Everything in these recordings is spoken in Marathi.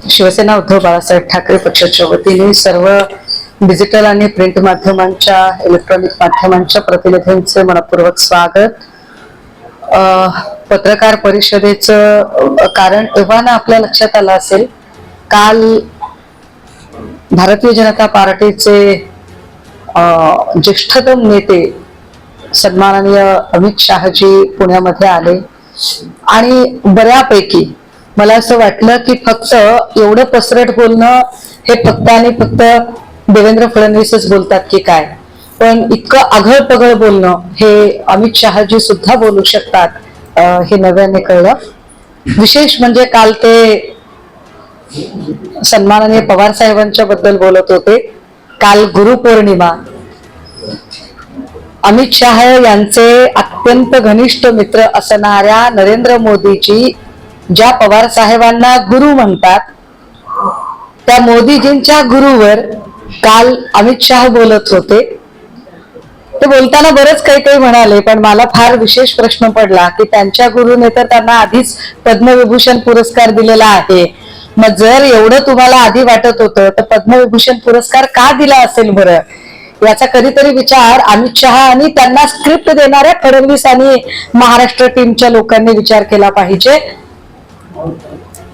शिवसेना उद्धव बाळासाहेब ठाकरे पक्षाच्या वतीने सर्व डिजिटल आणि प्रिंट माध्यमांच्या इलेक्ट्रॉनिक माध्यमांच्या प्रतिनिधींचे मनपूर्वक स्वागत. पत्रकार परिषदेचं कारण तेव्हा ना आपल्या लक्षात आलं असेल, काल भारतीय जनता पार्टीचे ज्येष्ठतम नेते सन्माननीय अमित शहाजी पुण्यामध्ये आले आणि बऱ्यापैकी मला असं वाटलं की फक्त एवढं पसरट बोलणं हे फक्त आणि फक्त देवेंद्र फडणवीसच बोलतात की काय, पण इतकं आघळ पगळ बोलणं हे अमित शहाजी सुद्धा बोलू शकतात हे नव्याने कळलं. विशेष म्हणजे काल ते सन्माननीय पवार साहेबांच्या बद्दल बोलत होते. काल गुरुपौर्णिमा, अमित शहा यांचे अत्यंत घनिष्ठ मित्र असणाऱ्या नरेंद्र मोदीजी ज्या पवार साहेबांना गुरु म्हणतात, त्या मोदीजींच्या गुरुवर काल अमित शहा बोलत होते. ते बोलताना बरंच काही काही म्हणाले, पण मला फार विशेष प्रश्न पडला की त्यांच्या गुरुने तर त्यांना आधीच पद्मविभूषण पुरस्कार दिलेला आहे. मग जर एवढं तुम्हाला आधी वाटत होतं तर पद्मविभूषण पुरस्कार का दिला असेल बरं, याचा कधीतरी विचार अमित शहा आणि त्यांना स्क्रिप्ट देणाऱ्या फडणवीस आणि महाराष्ट्र टीमच्या लोकांनी विचार केला पाहिजे.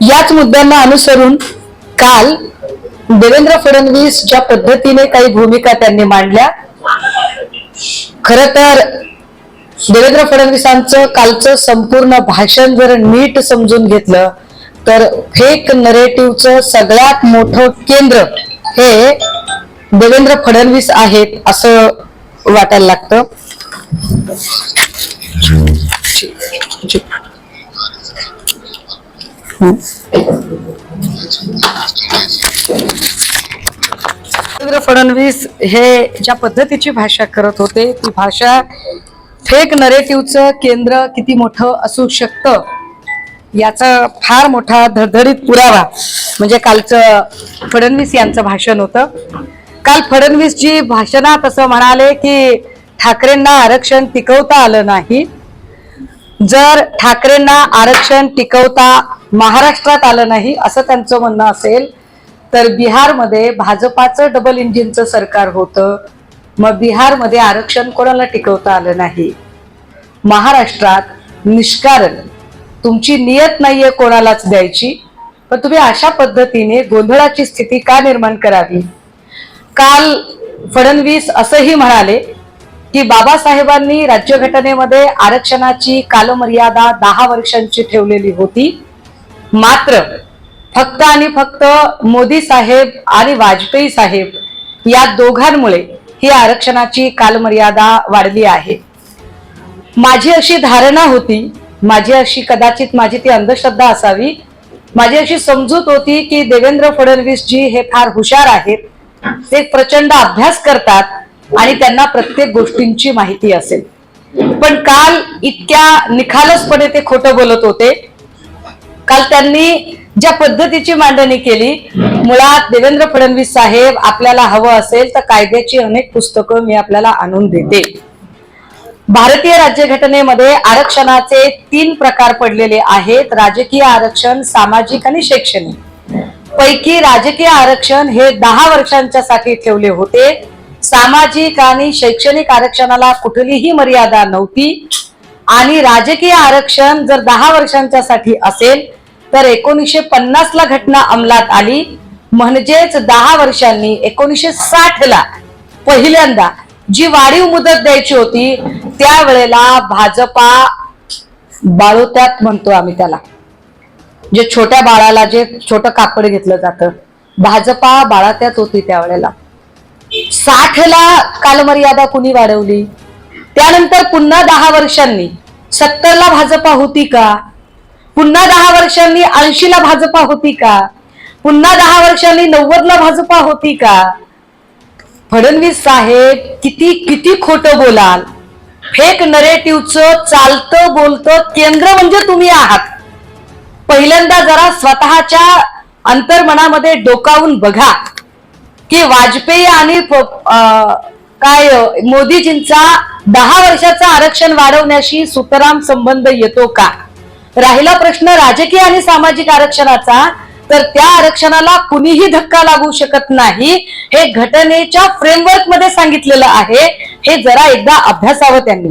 याच मुद्द्यांना अनुसरून काल देवेंद्र फडणवीस ज्या पद्धतीने काही भूमिका त्यांनी मांडल्या, खर तर देवेंद्र फडणवीसांचं कालचं संपूर्ण भाषण जर नीट समजून घेतलं तर फेक नरेटिव्हचं सगळ्यात मोठं केंद्र हे देवेंद्र फडणवीस आहेत असं वाटायला लागतं. देवेंद्र फडणवीस हे ज्या पद्धतीची भाषा करत होते, ती भाषा फेक नरेटिव्हचं केंद्र किती मोठं असू शकतं याचा फार मोठा धडधडीत पुरावा म्हणजे कालचं फडणवीस यांचं भाषण होतं. काल फडणवीस जी भाषणात असं म्हणाले की ठाकरेंना आरक्षण टिकवता आलं नाही. जर ठाकरेंना आरक्षण टिकवता महाराष्ट्रात आलं नाही असं त्यांचं म्हणणं असेल तर बिहारमध्ये भाजपाचं डबल इंजिनचं सरकार होतं, मग बिहारमध्ये आरक्षण कोणाला टिकवता आलं नाही. महाराष्ट्रात निष्कारण तुमची नियत नाहीये कोणालाच द्यायची, पण तुम्ही अशा पद्धतीने गोंधळाची स्थिती का निर्माण करावी. काल फडणवीस असंही म्हणाले की बाबासाहेबांनी राज्यघटनेमध्ये आरक्षणाची कालमर्यादा 10 वर्षांची ठेवलेली होती, मात्र फक्त आणि फक्त मोदी साहेब आणि वाजपेयी साहेब या दोघांमुळे ही आरक्षणाची कालमर्यादा वाढली आहे. माझी अशी धारणा होती, माझी अशी कदाचित माझी ती अंधश्रद्धा असावी, माझी अशी समजूत होती की देवेंद्र फडणवीस जी हे फार हुशार आहेत, ते प्रचंड अभ्यास करतात आणि त्यांना प्रत्येक गोष्टींची माहिती असेल. पण काल इतक्या निखालसपणे ते खोटं बोलत होते. काल त्यांनी ज्या पद्धतीची मांडणी केली, मुळात देवेंद्र फडणवीस साहेब आपल्याला हवं असेल तर कायद्याची अनेक पुस्तकं मी आपल्याला आणून देते. भारतीय राज्यघटनेमध्ये आरक्षणाचे 3 प्रकार पडलेले आहेत: राजकीय आरक्षण, सामाजिक आणि शैक्षणिक. पैकी राजकीय आरक्षण हे 10 वर्षांच्या साठी ठेवले होते. सामाजिक आणि शैक्षणिक आरक्षणाला कुठलीही मर्यादा नव्हती आणि राजकीय आरक्षण जर 10 वर्षांच्या साठी असेल तर 1950 ला घटना अंमलात आली, म्हणजेच 10 वर्षांनी 1960 ला पहिल्यांदा जी वाढीव मुदत द्यायची होती त्यावेळेला भाजपा बाळोत्यात म्हणतो आम्ही त्याला, जे छोट्या बाळाला जे छोटं कापड घेतलं जातं, भाजपा बाळात्यात होती त्यावेळेला. 60 ला कालमर्यादा कुणी वाढवली, त्यानंतर पुन्हा 10 वर्षांनी 70 ला भाजपा होती का, पुन्हा 10 वर्षांनी 80 ला भाजपा होती का, पुन्हा 10 वर्षांनी 90 ला भाजपा होती का. फडणवीस साहेब किती किती खोटं बोलाल. फेक नरेटिव्हचं चालतं बोलतं केंद्र म्हणजे तुम्ही आहात. पहिल्यांदा जरा स्वतःच्या अंतर्मनामध्ये डोकावून बघा की वाजपेयी आणि काय मोदीजींचा 10 वर्षाचा आरक्षण वाढवण्याशी सुतराम संबंध येतो का. राहिला प्रश्न राजकीय आणि सामाजिक आरक्षणाचा, तर त्या आरक्षणाला कुणीही धक्का लागू शकत नाही, हे घटनेच्या फ्रेमवर्क मध्ये सांगितलेलं आहे. हे जरा एकदा अभ्यासावं त्यांनी.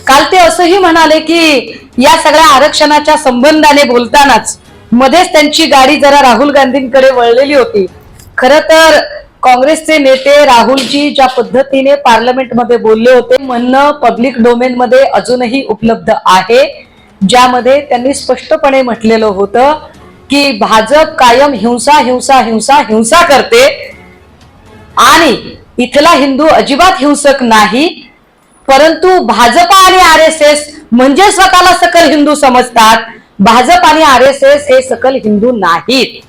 काल ते असंही म्हणाले की या सगळ्या आरक्षणाच्या संबंधाने बोलतानाच मध्येच त्यांची गाडी जरा राहुल गांधींकडे वळलेली होती. खर तर काँग्रेसचे नेते राहुलजी ज्या पद्धतीने पार्लमेंटमध्ये बोलले होते, म्हणणं पब्लिक डोमेन मध्ये अजूनही उपलब्ध आहे, ज्यामध्ये त्यांनी स्पष्टपणे म्हटलेलं होतं की भाजप कायम हिंसा हिंसा हिंसा हिंसा करते आणि इथला हिंदू अजिबात हिंसक नाही, परंतु भाजप आणि RSS म्हणजे स्वतःला सकल हिंदू समजतात. भाजप आणि RSS हे सकल हिंदू नाहीत,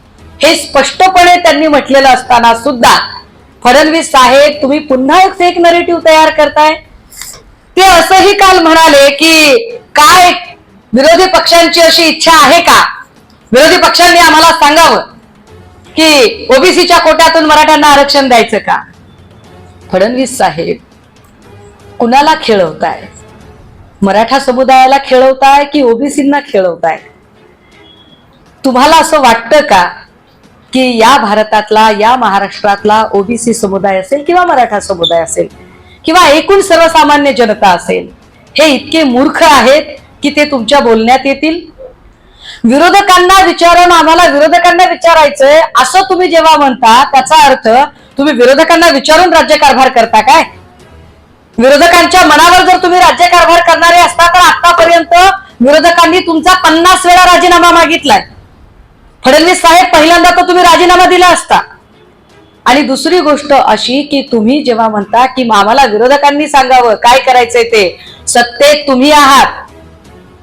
हे स्पष्टपणे त्यांनी म्हटलेलं असताना सुद्धा फडणवीस साहेब तुम्ही पुन्हा एक फेक नरेटिव्ह तयार करताय. ते असंही काल म्हणाले की काय विरोधी पक्षांची अशी इच्छा आहे का, विरोधी पक्षांनी आम्हाला सांगावं की ओबीसीच्या कोट्यातून मराठ्यांना आरक्षण द्यायचं का. फडणवीस साहेब कुणाला खेळवताय, मराठा समुदायाला खेळवताय की ओबीसींना खेळवताय. तुम्हाला असं वाटतं का की या भारतातला, या महाराष्ट्रातला ओबीसी समुदाय असेल किंवा मराठा समुदाय असेल किंवा एकूण सर्वसामान्य जनता असेल, हे इतके मूर्ख आहेत की ते तुमच्या बोलण्यात येतील. विरोधकांना विचारून आम्हाला विरोधकांना विचारायचंय असं तुम्ही जेव्हा म्हणता, त्याचा अर्थ तुम्ही विरोधकांना विचारून राज्यकारभार करता काय. विरोधकांच्या मनावर जर तुम्ही राज्यकारभार करणारे असता तर आतापर्यंत विरोधकांनी तुमचा 50 वेळा राजीनामा मागितलाय. फडणवीस साहेब पहिल्यांदा तर तुम्ही राजीनामा दिला असता. आणि दुसरी गोष्ट अशी की तुम्ही जेव्हा म्हणता की आम्हाला विरोधकांनी सांगावं काय करायचंय ते, सत्तेत तुम्ही आहात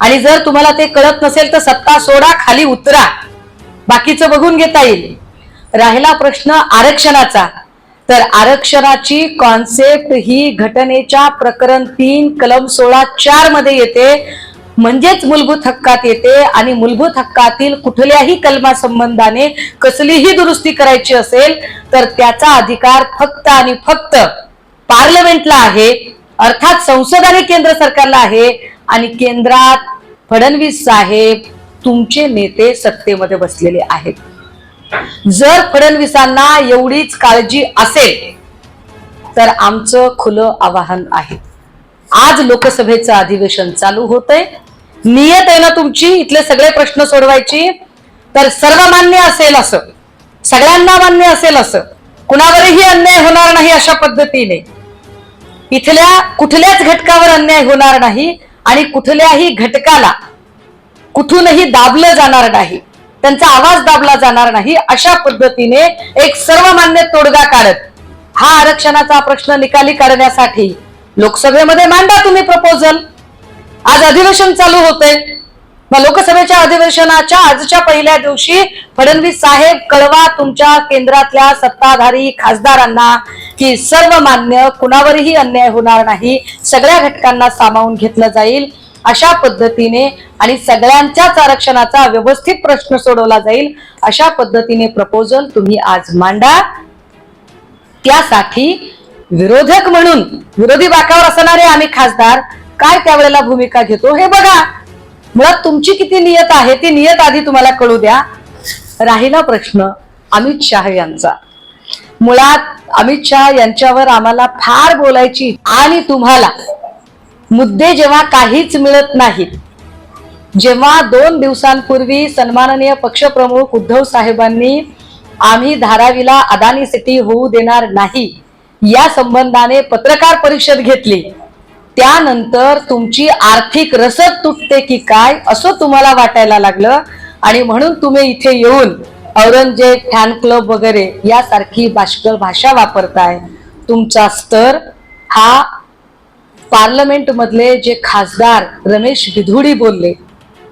आणि जर तुम्हाला ते कळत नसेल तर सत्ता सोडा, खाली उतरा, बाकीचं बघून घेता येईल. राहिला प्रश्न आरक्षणाचा, तर आरक्षणाची कॉन्सेप्ट ही घटनेच्या प्रकरण 3 कलम 16(4) मध्ये येते, म्हणजेच मूलभूत हक्कात येते. आणि मूलभूत हक्कातील कुठल्याही कलमा संबंधाने कसलीही दुरुस्ती करायची असेल तर त्याचा अधिकार फक्त आणि फक्त पार्लमेंटला आहे, अर्थात संसद आणि केंद्र सरकारला आहे. आणि केंद्रात फडणवीस साहेब तुमचे नेते सत्तेमध्ये बसलेले आहेत. जर फडणवीसांना एवढीच काळजी असेल तर आमचं खुलं आवाहन आहे. आज लोकसभेचं अधिवेशन चालू होतंय, नियत आहे ना तुमची इथले सगळे प्रश्न सोडवायची, तर सर्वमान्य असेल असं, सगळ्यांना मान्य असेल असं, कुणावरही अन्याय होणार नाही अशा पद्धतीने इथल्या कुठल्याच घटकावर अन्याय होणार नाही आणि कुठल्याही घटकाला कुठूनही दाबलं जाणार नाही, त्यांचा आवाज दाबला जाणार नाही, अशा पद्धतीने एक सर्वमान्य तोडगा काढत हा आरक्षणाचा प्रश्न निकाली काढण्यासाठी लोकसभेमध्ये मांडा तुम्ही प्रपोजल. आज अधिवेशन चालू होते, मग लोकसभेच्या अधिवेशनाच्या आजच्या पहिल्या दिवशी फडणवीस साहेब कळवा तुमच्या केंद्रातल्या सत्ताधारी खासदारांना की सर्वमान्य, कुणावरही अन्याय होणार नाही, सगळ्या घटकांना सामावून घेतलं जाईल अशा पद्धतीने आणि सगळ्यांच्याच आरक्षणाचा व्यवस्थित प्रश्न सोडवला जाईल अशा पद्धतीने प्रपोजल तुम्ही आज मांडा. त्यासाठी विरोधक म्हणून विरोधी बाकावर असणारे आम्ही खासदार काय त्यावेळेला भूमिका घेतो हे बघा. मुळात तुमची किती नियत आहे ती नियत आधी तुम्हाला कळू द्या. राहिला प्रश्न अमित शाह यांचा. मुळात अमित शाह यांच्यावर आम्हाला फार बोलायची आणि तुम्हाला मुद्दे जेव्हा काहीच मिळत नाहीत, जेव्हा 2 दिवसांपूर्वी सन्माननीय पक्षप्रमुख उद्धव साहेबांनी आम्ही धारावीला अदानी सिटी होऊ देणार नाही या संबंधाने पत्रकार परिषद घेतली, त्यानंतर तुमची आर्थिक रसद तुटते की काय असं तुम्हाला वाटायला लागलं आणि म्हणून तुम्ही इथे येऊन औरंगजेब फॅन क्लब वगैरे यासारखी बाष्कळ भाषा वापरताय. तुमचा स्तर हा पार्लमेंट मधले जे खासदार रमेश बिधुडी बोलले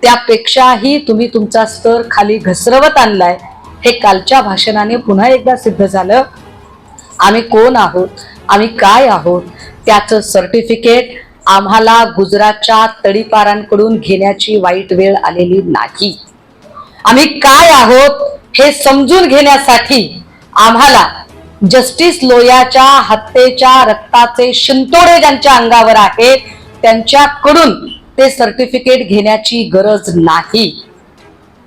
त्यापेक्षाही तुम्ही तुमचा स्तर खाली घसरवत आणलाय. हे कालच्या भाषणाने पुन्हा एकदा सिद्ध झालं. आम्ही कोण आहोत, आम्ही काय आहोत त्याचं सर्टिफिकेट आम्हाला गुजरातच्या तडीपारांकडून घेण्याची वाईट वेळ आलेली नाही. आम्ही काय आहोत हे समजून घेण्यासाठी आम्हाला जस्टिस लोयाच्या हत्येच्या रक्ताचे शिंतोडे ज्यांच्या अंगावर आहेत त्यांच्याकडून ते सर्टिफिकेट घेण्याची गरज नाही.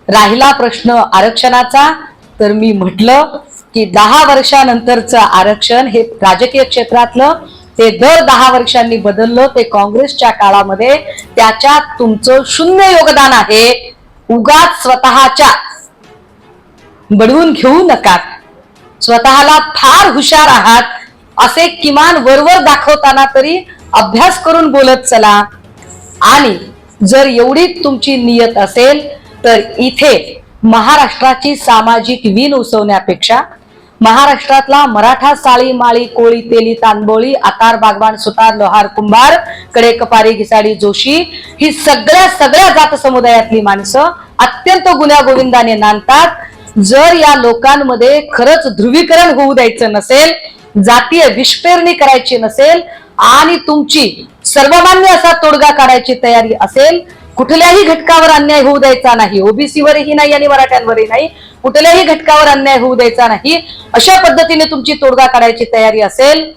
राहिला प्रश्न आरक्षणाचा, तर मी म्हटलं की 10 वर्षानंतरचं आरक्षण हे राजकीय क्षेत्रातलं ते दर 10 वर्षांनी बदललं, ते काँग्रेसच्या काळामध्ये त्याच्यात तुमचं शून्य योगदान आहे. उगाच स्वतःच्या बडवून घेऊ नका. स्वतःला फार हुशार आहात असे किमान वरवर दाखवताना तरी अभ्यास करून बोलत चला. आणि जर एवढी तुमची नियत असेल तर इथे महाराष्ट्राची सामाजिक वीण उसवण्यापेक्षा महाराष्ट्रातला मराठा साळी माळी कोळी तेली तांबोळी आकार बागवान सुतार लोहार कुंभार कडे कपारी घिसाडी जोशी ही सगळ्या जात समुदायातली माणसं अत्यंत गुण्या गोविंदाने नांदतात. जर या लोकांमध्ये खरंच ध्रुवीकरण होऊ द्यायचं नसेल, जातीय विष्पेरणी करायची नसेल आणि तुमची सर्वमान्य असा तोडगा काढायची तयारी असेल, कुठल्याही घटकावर अन्याय होऊ द्यायचा नाही, ओबीसीवरही नाही आणि मराठ्यांवरही नाही, कुठल्याही घटकावर अन्याय होऊ द्यायचा नाही, अशा पद्धतीने तुमची तोडगा काढायची तयारी असेल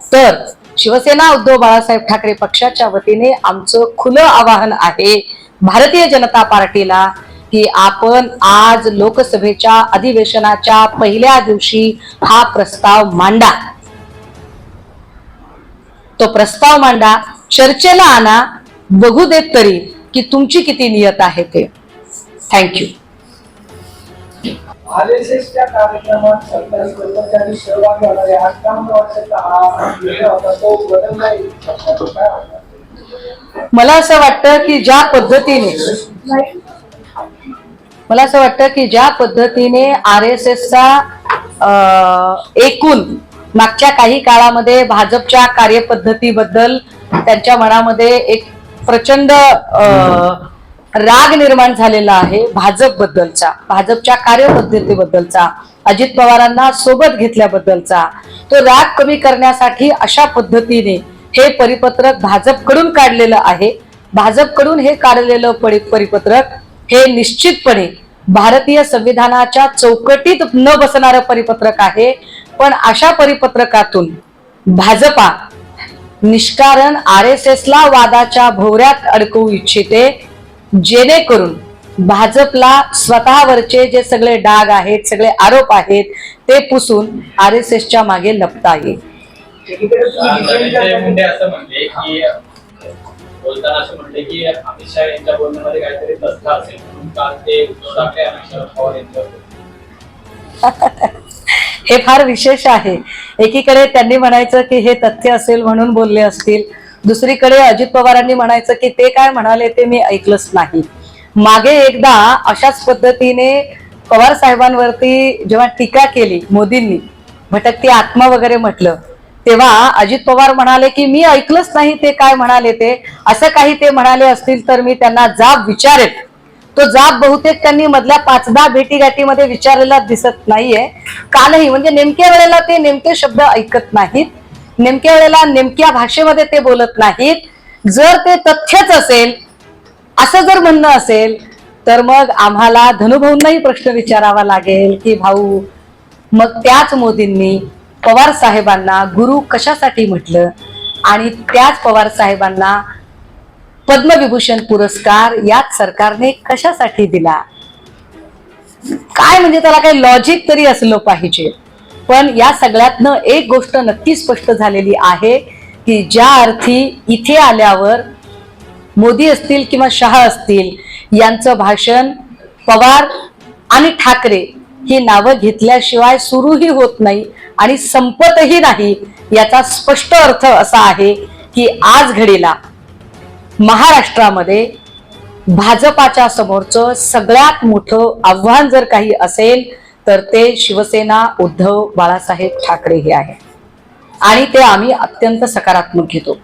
तर शिवसेना उद्धव बाळासाहेब ठाकरे पक्षाच्या वतीने आमचं खुलं आवाहन आहे भारतीय जनता पार्टीला की आपण आज लोकसभेच्या अधिवेशनाच्या पहिल्या दिवशी हा प्रस्ताव मांडा. तो प्रस्ताव मांडा, चर्चेला आणा, बघू देत तरी की तुमची किती नियत आहे ते. थँक्यू. आरएसएसच्या कार्यक्रमात सरकारी कर्मचारी सहभागी होणारे 58 वर्षाचा हा निर्णय होता, तो बदलला येऊ शकतो काय? मला असं वाटतं की ज्या पद्धतीने RSSचा एकूण मागच्या काही काळामध्ये भाजपच्या कार्यपद्धतीबद्दल त्यांच्या मनामध्ये एक प्रचंड राग निर्माण झालेला आहे. भाजपच्या कार्यपद्धतीबद्दलचा, अजित पवारांना सोबत घेतल्याबद्दलचा तो राग कमी करण्यासाठी अशा पद्धतीने हे परिपत्रक भाजपकडून काढलेलं आहे. भाजपकडून हे काढलेलं परिपत्रक हे निश्चितपणे भारतीय संविधानाच्या चौकटीत न बसणारं परिपत्रक आहे. पण अशा परिपत्रकातून भाजपा निष्कारण RSSला वादाच्या भोवऱ्यात अडकवू इच्छिते, जेणेकरून भाजपला स्वतःवरचे जे सगळे डाग आहेत, सगळे आरोप आहेत ते पुसून RSSच्या मागे लपता येईल. असं म्हणले की बोलताना असं म्हणले की अमित शहा यांच्या बोलण्यामध्ये काहीतरी तथ्य असेल म्हणून काल ते उद्धव ठाकरे आणि शरद पवार यांच्यावर हे फार विशेष आहे. एकीकडे त्यांनी म्हणायचं की हे तथ्य असेल म्हणून बोलले असतील, दुसरीकडे अजित पवारांनी म्हणायचं की ते काय म्हणाले ते मी ऐकलंच नाही. मागे एकदा अशाच पद्धतीने पवार साहेबांवरती जेव्हा टीका केली मोदींनी, भटकती आत्मा वगैरे म्हटलं, तेव्हा अजित पवार म्हणाले की मी ऐकलंच नाही ते काय म्हणाले ते. असं काही ते म्हणाले असतील तर मी त्यांना जाब विचारेल. तो जाब बहुतेक त्यांनी मधल्या 5-10 भेटीगाठीमध्ये विचारलेला दिसत नाहीये. कालही म्हणजे नेमक्या वेळेला ते नेमके शब्द ऐकत नाहीत, नेमक्या वेळेला नेमक्या भाषेमध्ये ते बोलत नाहीत. जर ते तथ्यच असेल असं जर म्हणणं असेल तर मग आम्हाला धनुभाऊंनाही प्रश्न विचारावा लागेल की भाऊ, मग त्याच मोदींनी पवार साहेबांना गुरु कशासाठी म्हटलं आणि त्याच पवार साहेबांना पद्मविभूषण पुरस्कार याच सरकारने कशासाठी दिला? काय म्हणजे त्याला काही लॉजिक तरी असलं पाहिजे. पण या सगळ्यातनं एक गोष्ट नक्की स्पष्ट झालेली आहे की ज्या अर्थी इथे आल्यावर मोदी असतील किंवा शहा असतील यांचं भाषण पवार आणि ठाकरे ही नावं घेतल्याशिवाय सुरूही होत नाही आणि संपतही नाही. याचा स्पष्ट अर्थ असा आहे की आज घडीला महाराष्ट्रामध्ये भाजपाच्या समोरचं सगळ्यात मोठं आव्हान जर काही असेल तर ते शिवसेना उद्धव बाळासाहेब ठाकरे हे आहे आणि ते आम्ही अत्यंत सकारात्मक घेतो.